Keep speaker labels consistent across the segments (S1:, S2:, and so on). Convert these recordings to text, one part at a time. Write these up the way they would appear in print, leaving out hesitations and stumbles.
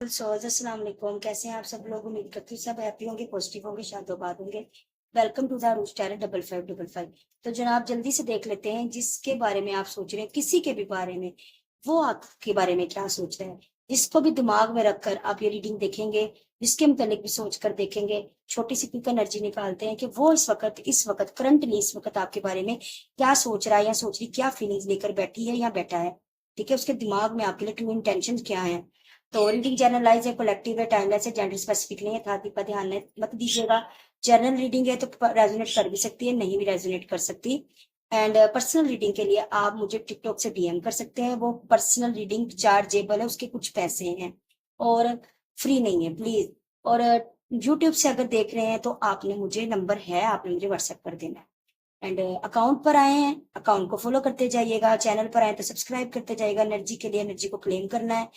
S1: सोज अस्सलाम वालेकुम। कैसे हैं आप सब लोग? उम्मीद करती हूँ सब हैप्पी होंगे, पॉजिटिव होंगे, शादोबाद होंगे। वेलकम टू द रूज चैनल 5555। तो जनाब जल्दी से देख लेते हैं जिसके बारे में आप सोच रहे हैं, किसी के भी बारे में, वो आपके बारे में क्या सोच रहे हैं। जिसको भी दिमाग में रखकर आप ये रीडिंग देखेंगे, जिसके मुतालिक भी सोच कर देखेंगे, छोटी सी क्विक एनर्जी निकालते हैं कि वो इस वक्त करंटली इस वक्त आपके बारे में क्या सोच रहा है या सोच रही, क्या फीलिंग्स लेकर बैठी है या बैठा है। ठीक है, उसके दिमाग में आपके लिए ट्रू इंटेंशन क्या है। तो रीडिंग जनरलाइज है, कलेक्टिव है, टाइमलेस है, जेंडर स्पेसिफिक नहीं है, था का ध्यान मत दीजिएगा। जनरल रीडिंग है तो रेजोनेट कर भी सकती है, नहीं भी रेजोनेट कर सकती। एंड पर्सनल रीडिंग के लिए आप मुझे टिकटॉक से डीएम कर सकते हैं। वो पर्सनल रीडिंग चार्जेबल है, उसके कुछ पैसे हैं और फ्री नहीं है प्लीज। और यूट्यूब से अगर देख रहे हैं तो आपने मुझे नंबर है, आपने मुझे व्हाट्सएप कर देना है। एंड अकाउंट पर आए हैं, अकाउंट को फॉलो करते जाइएगा। चैनल पर आए तो सब्सक्राइब करते जाइएगा। एनर्जी के लिए एनर्जी को क्लेम करना है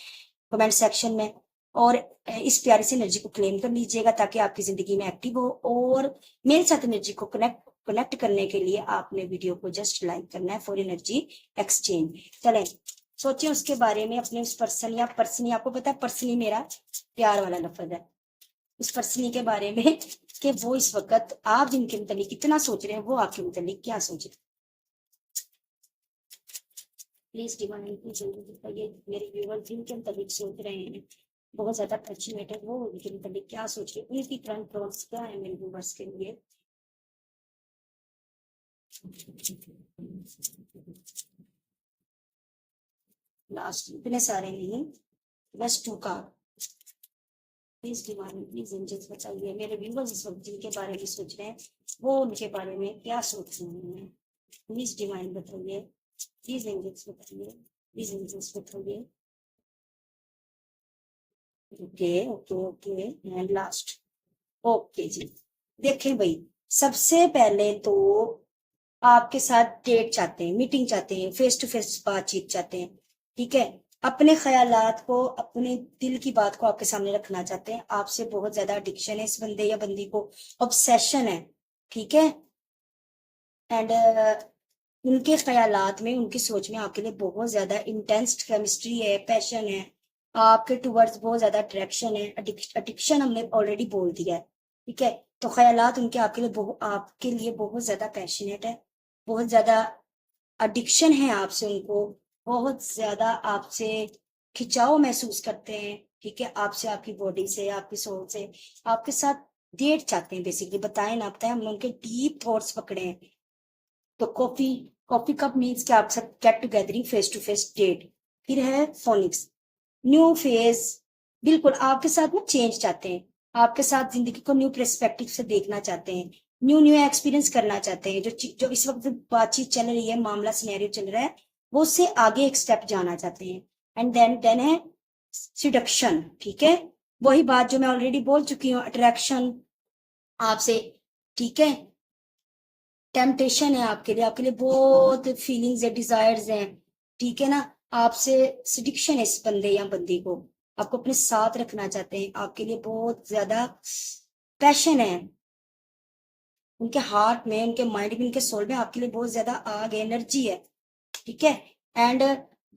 S1: कमेंट सेक्शन में, और इस प्यारी सी एनर्जी को क्लेम कर लीजिएगा ताकि आपकी जिंदगी में एक्टिव हो। और मेरे साथ एनर्जी को कनेक्ट करने के लिए आपने वीडियो को जस्ट लाइक करना है फॉर एनर्जी एक्सचेंज। चलें सोचें उसके बारे में, अपने उस पर्सन या पर्सनी, आपको पता है पर्सनी मेरा प्यार वाला लफ्ज है, उस पर्सनी के बारे में कि वो इस वक्त आप जिनके मुतालिक कितना सोच रहे हैं, वो आपके मुतालिक क्या सोच रहे हैं। प्लीज डिवाइन की जल्दी बताइए मेरे व्यूअर जिनके मुताबिक सोच रहे हैं, बहुत ज्यादा पैशनेट है, वो उनके मुताबिक क्या सोच रहे हैं, उनकी करंट थॉट्स क्या है मेरे व्यूअर्स के लिए। लास्ट इतने सारे नहीं, बस 2 card. Please divine please angels बताइए मेरे व्यूअर्स इस वक्त जिनके बारे में सोच रहे हैं, वो उनके बारे में क्या सोच रहे हैं। प्लीज डिवाइन बताइए, प्लीज एंजल्स बताइए, प्लीज एंजल्स बताइए। Okay okay okay and last. Okay जी, देखें भाई, सबसे पहले तो आपके साथ डेट चाहते हैं, मीटिंग चाहते हैं, फेस टू फेस बातचीत चाहते हैं। ठीक है, अपने ख्यालात को, अपने दिल की बात को आपके सामने रखना चाहते हैं। आपसे बहुत ज्यादा एडिक्शन है इस बंदे या बंदी को, ऑब्सेशन है। ठीक है, एंड उनके ख्यालात में, उनकी सोच में आपके लिए बहुत ज्यादा इंटेंस केमिस्ट्री है, पैशन है, आपके टूवर्ड्स बहुत ज्यादा अट्रैक्शन है। एडिक्शन हमने ऑलरेडी बोल दिया है। ठीक है, तो ख्यालात उनके आपके लिए बहुत ज्यादा पैशनेट है, बहुत ज्यादा एडिक्शन है आपसे उनको, बहुत ज्यादा आपसे खिंचाव महसूस करते हैं। ठीक है, आपसे, आपकी बॉडी से, आपकी सोल से, आपके साथ डेट चाहते हैं। बेसिकली बताएं ना बताएं, हमने उनके डीप थॉट्स पकड़े हैं। तो कॉफी, कॉफी कप मीन्स कि आप सब get togethering, face to face date. फिर है फोनिक्स, न्यू फेज, बिल्कुल आपके साथ में चेंज चाहते हैं, आपके साथ जिंदगी को न्यू पर्सपेक्टिव से देखना चाहते हैं, न्यू न्यू एक्सपीरियंस करना चाहते हैं। जो इस वक्त बातचीत चल रही है, मामला सिनेरियो चल रहा है, वो उससे आगे एक स्टेप जाना चाहते हैं। एंड देन है सिडक्शन। ठीक है, वही बात जो मैं ऑलरेडी बोल चुकी हूँ, अट्रैक्शन आपसे। ठीक है, टेम्पटेशन है आपके लिए, आपके लिए बहुत फीलिंग्स है, डिजायर्स हैं। ठीक है ना, आपसे सिडिक्शन है इस बंदे या बंदी को, आपको अपने साथ रखना चाहते हैं, आपके लिए बहुत ज्यादा पैशन है। उनके हार्ट में, उनके माइंड में, उनके सोल में आपके लिए बहुत ज्यादा आग है, एनर्जी है। ठीक है, एंड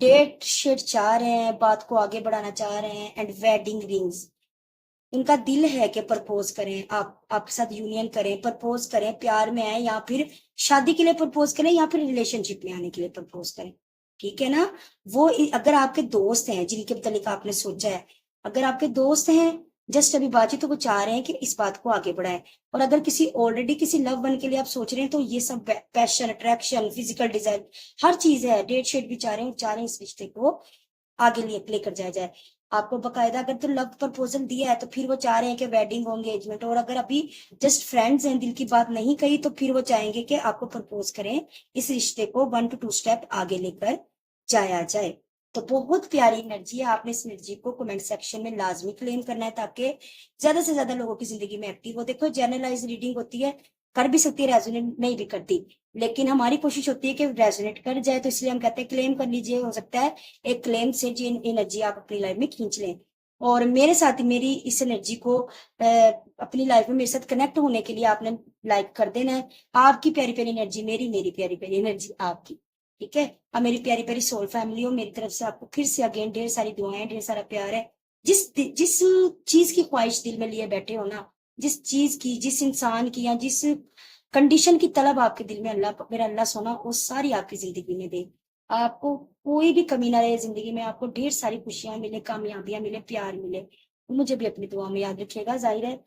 S1: डेट शेट चाह रहे हैं, बात को आगे बढ़ाना चाह रहे हैं, एंड वेडिंग रिंग्स। उनका दिल है कि प्रपोज करें, आप आपके साथ यूनियन करें, प्रपोज करें, प्यार में आए, या फिर शादी के लिए प्रपोज करें, या फिर रिलेशनशिप में आने के लिए प्रपोज करें। ठीक है ना, वो अगर आपके दोस्त हैं जिनके मतलब आपने सोचा है, अगर आपके दोस्त हैं, जस्ट अभी बातचीत, तो वो चाह रहे हैं कि इस बात को आगे बढ़ाएं। और अगर किसी ऑलरेडी किसी लव वन के लिए आप सोच रहे हैं, तो ये सब पैशन, अट्रैक्शन, फिजिकल डिजायर, हर चीज है। डेट शेट भी चाह रहे हैं इस रिश्ते को आगे लिए लेकर जाया जाए। आपको बकायदा अगर तो लव प्रपोजल दिया है, तो फिर वो चाह रहे हैं कि वेडिंग हो, एंगेजमेंट। और अगर अभी जस्ट फ्रेंड्स हैं, दिल की बात नहीं कही, तो फिर वो चाहेंगे कि आपको प्रपोज करें, इस रिश्ते को 1 to 2 स्टेप आगे लेकर जाया जाए। तो बहुत प्यारी एनर्जी है, आपने इस एनर्जी को कमेंट सेक्शन में लाजमी क्लेम करना है ताकि ज्यादा से ज्यादा लोगों की जिंदगी में एक्टिव हो। देखो, जनरलाइज रीडिंग होती है, कर भी सकती है, रेजोनेट नहीं भी करती, लेकिन हमारी कोशिश होती है कि रेजोनेट कर जाए, तो इसलिए हम कहते हैं क्लेम कर लीजिए। हो सकता है एक क्लेम से जी एनर्जी आप अपनी लाइफ में खींच लें। और मेरे साथ मेरी इस एनर्जी को अपनी लाइफ में मेरे साथ कनेक्ट होने के लिए आपने लाइक कर देना है। आपकी प्यारी प्यारी एनर्जी मेरी, मेरी प्यारी प्यारी एनर्जी आपकी। ठीक है, अब मेरी प्यारी प्यारी सोल फैमिली हो, मेरी तरफ से आपको फिर से अगेन ढेर सारी दुआएं, ढेर सारा प्यार है। जिस चीज की ख्वाहिश दिल में लिए बैठे हो ना, जिस चीज की, जिस इंसान की, या जिस कंडीशन की तलब आपके दिल में अल्लाह, मेरा अल्लाह सोना वो सारी आपकी जिंदगी में दे। आपको कोई भी कमी ना रहे जिंदगी में, आपको ढेर सारी खुशियां मिले, कामयाबियां मिले, प्यार मिले। मुझे भी अपनी दुआ में याद रखिएगा। जाहिर है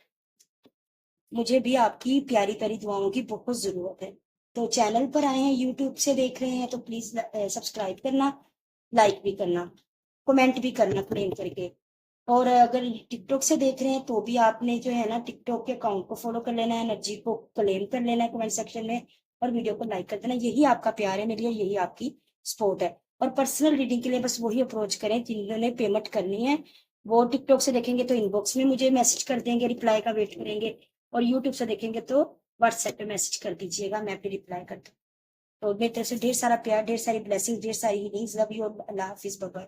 S1: मुझे भी आपकी प्यारी प्यारी दुआओं की बहुत जरूरत है। तो चैनल पर आए हैं, यूट्यूब से देख रहे हैं, तो प्लीज सब्सक्राइब करना, लाइक भी करना, कमेंट भी करना क्लेम करके। और अगर टिकटॉक से देख रहे हैं तो भी आपने जो है ना टिकटॉक के अकाउंट को फॉलो कर लेना है, एनर्जी को क्लेम कर लेना है कमेंट सेक्शन में, और वीडियो को लाइक कर देना। यही आपका प्यार है मेरे लिए, यही आपकी सपोर्ट है। और पर्सनल रीडिंग के लिए बस वही अप्रोच करें जिन्होंने पेमेंट करनी है। वो टिकटॉक से देखेंगे तो इनबॉक्स में मुझे मैसेज कर देंगे, रिप्लाई का वेट करेंगे। और यूट्यूब से देखेंगे तो व्हाट्सएप पे मैसेज कर दीजिएगा, मैं भी रिप्लाई कर दूँ। तो मेरी तरफ से ढेर सारा प्यार, ढेर सारी ब्लेसिंग, ढेर सारी हीलिंग्स। लव यू, अल्लाह हाफिज, बाय बाय।